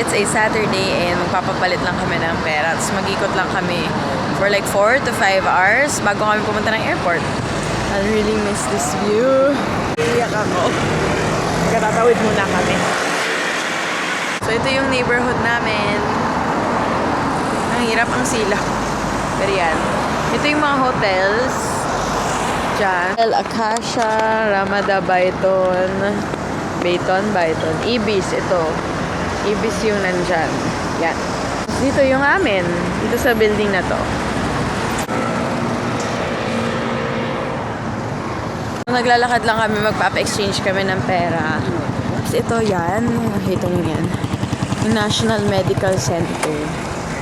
it's a Saturday and magpapapalit lang kami ng pera. Tapos mag-ikot lang kami for like 4 to 5 hours bago kami pumunta ng airport. I really miss this view. Iyak ako. Katatawid muna kami. So ito yung neighborhood namin. Ang hirap ang sila. Pero yan. Ito yung mga hotels. Diyan. Hotel Acacia, Ramada Baiton. Ibis ito. Ibis yung nandyan. Yan. Dito yung amin. Dito sa building na to. Naglalakad lang kami, magpapa-exchange kami ng pera. Tapos ito yan. Nakita nyo yan. Yung National Medical Center.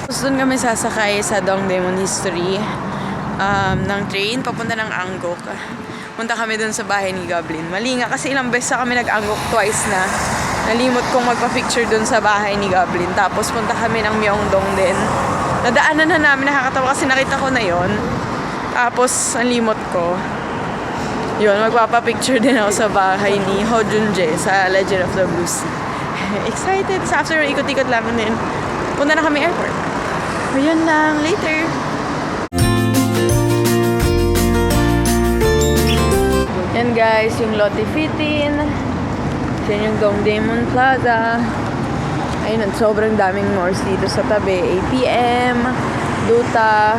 Tapos doon kami sasakay sa Dongdaemun History ng train papunta ng Angkok. Punta kami doon sa bahay ni Goblin. Mali nga kasi ilang beses kami nag-Angkok twice na. Nalimot kong magpa-picture doon sa bahay ni Goblin. Tapos punta kami ng Myeongdong din. Nadaanan na namin, nakakatawa kasi nakita ko na yon. Tapos ang limot ko. Yun, magpapa-picture din ako sa bahay ni Ho Junjae sa Legend of the Blue Sea. Excited! So after ikot-ikot lang din, punta na kami airport. Ayun lang, later! Yan guys, yung Lotte Fitin. Yan yung Dongdaemun Plaza. Ayun, sobrang daming malls dito sa tabi. APM, Duta,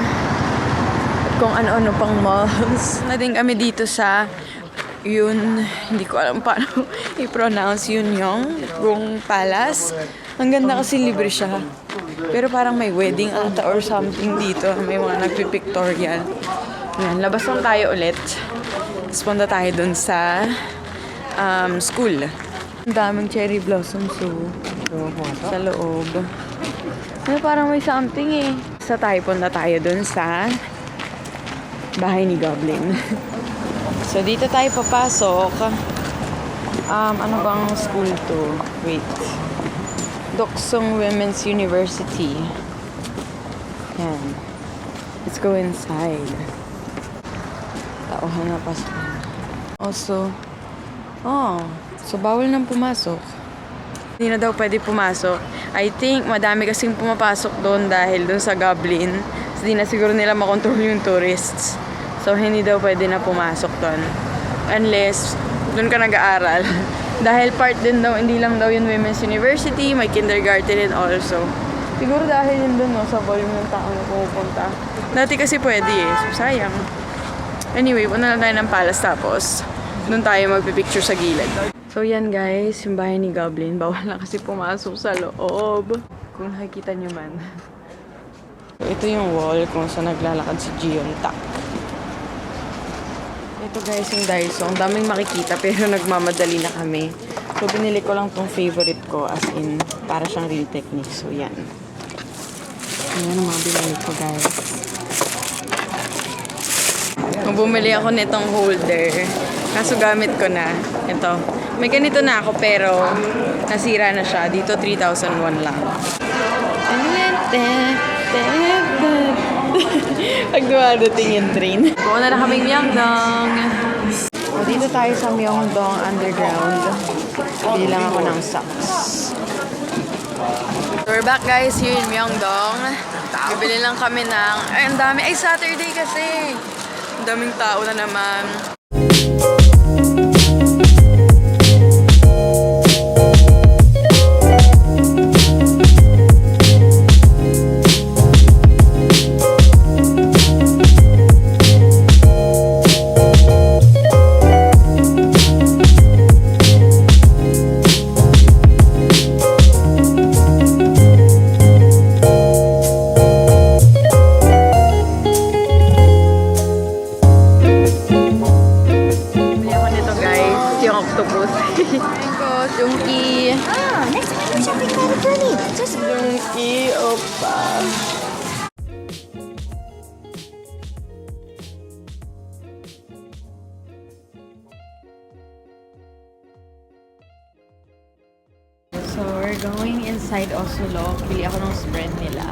kung ano-ano pang malls. Na din kami dito sa hindi ko alam paano i-pronounce yung Palace. Ang ganda kasi libre siya. Pero parang may wedding ata or something dito. May mga nagpipictorial. Yan, labas lang tayo ulit. Tapos punta tayo dun sa school. Ang daming cherry blossoms sa loob. Ano, parang may something eh. So punta tayo dun sa bahay ni Goblin. So, dito tayo papasok. Ano bang school to? Wait. Doksung Women's University. Yan. Let's go inside. Tauhan na pasok. Also, so bawal nang pumasok. Hindi na daw pwede pumasok. I think madami kasing pumapasok doon dahil doon sa Goblin. Hindi na siguro nila makontrol yung tourists. So, hindi daw pwede na pumasok doon. Unless, doon ka nag-aaral. Dahil part din daw, hindi lang daw yung Women's University, may kindergarten and also. Siguro dahil yun doon, no, sa volume ng tao na pumupunta. Dati kasi pwede eh. So, sayang. Anyway, punta lang tayo ng palace tapos doon tayo magpipicture sa gilid. So, yan guys, yung bahay ni Goblin. Bawal na kasi pumasok sa loob. Kung nakikita nyo man. So, ito yung wall kung saan naglalakad si Jion Tak. Ito guys yung Daiso. Ang daming makikita pero nagmamadali na kami. So, binili ko lang tong favorite ko as in para siyang Real Technique. So, yan. Ayan ang mga binili ko guys. Bumili ako nitong holder. Kaso gamit ko na. Ito. May ganito na ako pero nasira na siya. Dito 3,001 lang. Pag dumadating yung train. Buona na kaming Myeongdong. Dito tayo sa Myeongdong Underground. Bili lang ako ng socks. We're back guys here in Myeongdong. Bibili lang kami ng... Ay, ang dami. Ay, Saturday kasi. Ang daming tao na naman. Junki. Next time something kind of funny. Just Junki, oppa. So, we're going inside Oslo. Bili ako ng spread nila.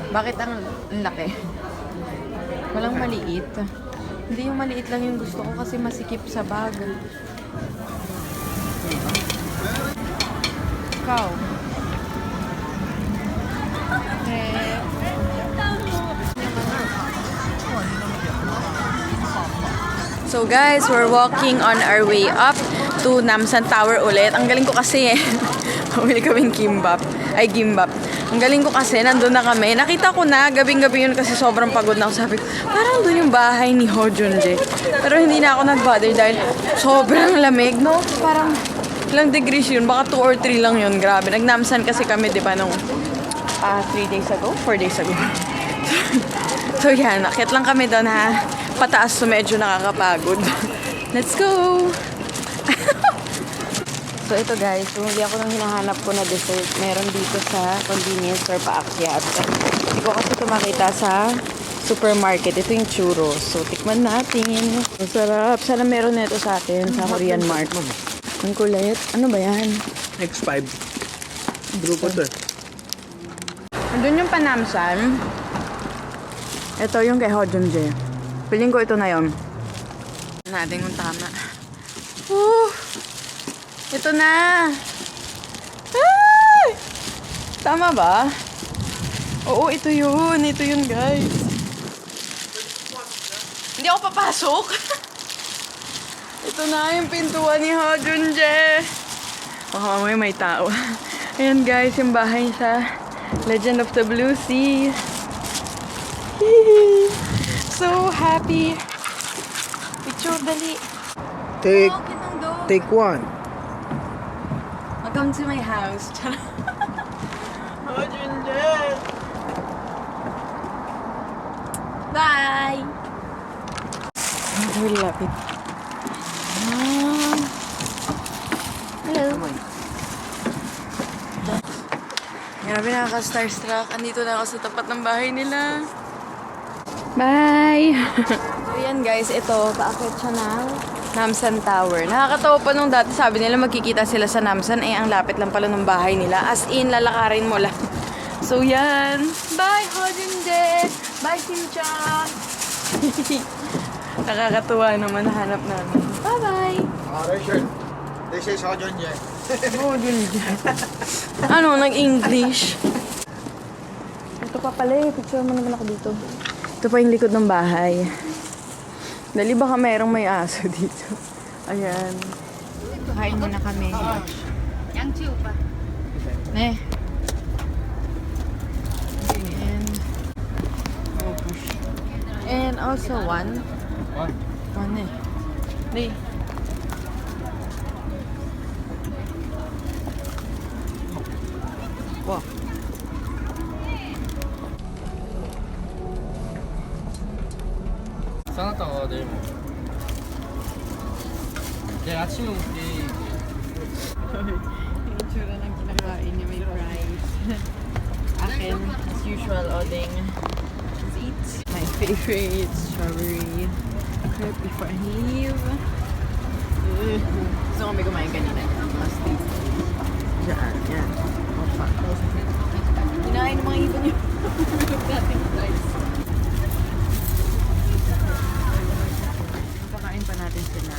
Bakit ang laki? Walang maliit. Hindi yung maliit lang yung gusto ko kasi masikip sa bag. Ikaw. So guys, we're walking on our way up to Namsan Tower ulit. Ang galing ko kasi Pumili kaming gimbap. Ang galing ko kasi, nandun na kami. Nakita ko na, gabing-gabi yun kasi sobrang pagod na ako. Sabi ko, parang doon yung bahay ni Ho Junjae. Pero hindi na ako nag-bother dahil sobrang lamig, no? Parang ilang degrees yun. Baka 2 or 3 lang yun. Grabe. Nag-Namsan kasi kami, di ba, nung 3 days ago? 4 days ago. So yan, nakit lang kami doon ha. Pataas, so medyo nakakapagod. Let's go! So ito guys, bumili ako ng hinahanap ko na dessert. Meron dito sa convenience store paakyat. Hindi ko kasi ito makita sa supermarket. Ito yung churros. So tikman natin. Masarap. Sana meron na ito sa atin sa Korean Mart. Ang kulit. Ano ba yan? X5. Blue butter. Andun yung panamsan. Ito yung kay Ho Junjae. Piling ko ito na yun. Natin kung tama. Ito na! Ay! Tama ba? Oo, ito yun. Ito yun, guys. Hindi ako papasok. Ito na yung pintuan ni Ho Junjae. Baka mamaya may tao. Ayan, guys, yung bahay sa Legend of the Blue Sea. So happy. Picture, dali. Take one. Welcome to my house. Oh, Junjae. Bye. Very lapit. Hello. Grabe, nakaka-starstruck. Andito na ako sa tapat ng bahay nila. Bye! So yan guys, ito, paakyat siya ng Namsan Tower. Nakakatawa pa nung dati sabi nila magkikita sila sa Namsan, eh ang lapit lang pala ng bahay nila. As in, lalakarin mo lang. So yan. Bye, Ho Junjae! Bye, Simcha! Nakakatuwa naman, hanap namin. Bye-bye! This is Ho Junjae. Ho Junjae. Ano, nag-English? Ito pa pala eh. Picture mo naman ako dito. Ito pa yung likod ng bahay. Dali baka mayroong may aso dito. Ayan. Kain muna kami. 양치 오빠. Ne. And, oh push. And also one. One eh. Di. Wow. 싸놨다가 내일 먹어. 내일 아침에 먹게. Yung itsura ng kinakain niya may rice. Akin, as usual, odeng. Let's eat. My favorite, strawberry crepe before I leave. Gusto ko may kumain kanina. Last day. Diyan, yan. Opa. Kinain ng mga ibon yung bilog natin rice. Pakain pa natin sila.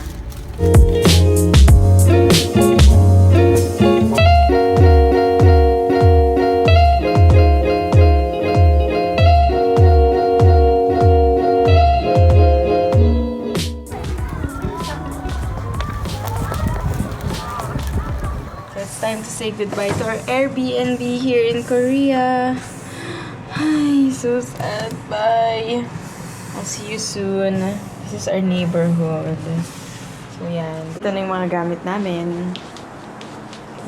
Time to say goodbye to our Airbnb here in Korea. Ay, so sad. Bye. I'll see you soon. This is our neighborhood. So, yan. Ito na yung mga gamit namin.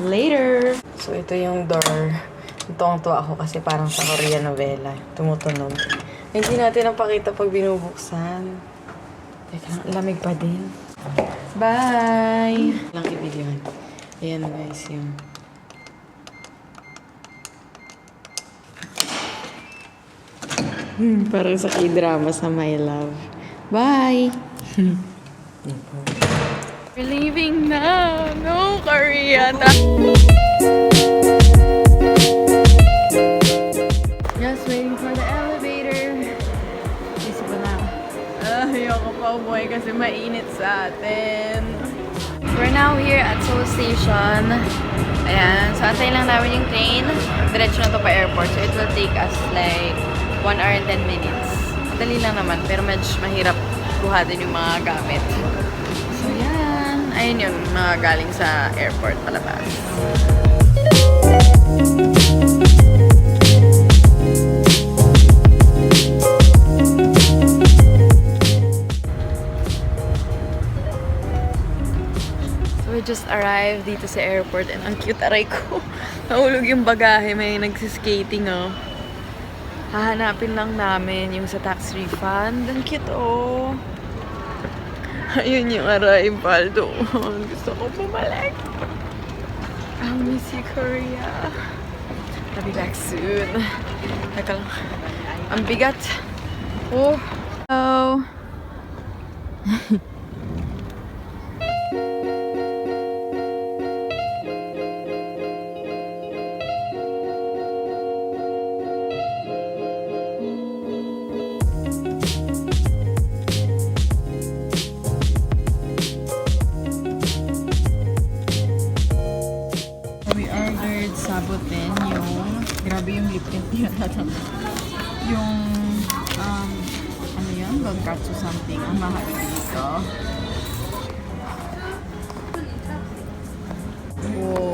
Later! So, ito yung door. Tuwang-tuwa ako kasi parang sa Korean novela. Tumutunog. Hindi natin napakita pag binubuksan. Teka lang, lamig pa din. Bye! Lang i-videohan. Ayan guys, yung parang sa k-drama sa My Love. Bye! We're leaving now! No, Korea! Just waiting for the elevator. Isa pa na. Ayoko pa umuwi kasi mainit sa atin. We're now here at Seoul Station. Ayan, so antayin lang namin yung train. Diretso na to pa airport. So it will take us like 1 hour and 10 minutes. Madali lang naman, pero medyo mahirap buhatin yung mga gamit. So yan. Ayun yun, mga galing sa airport palabas. We just arrived dito sa airport and ang cute aray ko. Nahulog yung bagahe, may nagsiskating oh. Hahanapin lang namin yung sa tax refund. Ang cute oh. Ayun yung arrival doon. Gusto ko bumalik. I miss you, Korea. I'll be back soon. Teka lang. Ang bigat. Oh. Oh. We ordered saboten yung grabe yung lip tint niya yung ano yun? Donkatsu something. Ang mahal dito. Wow.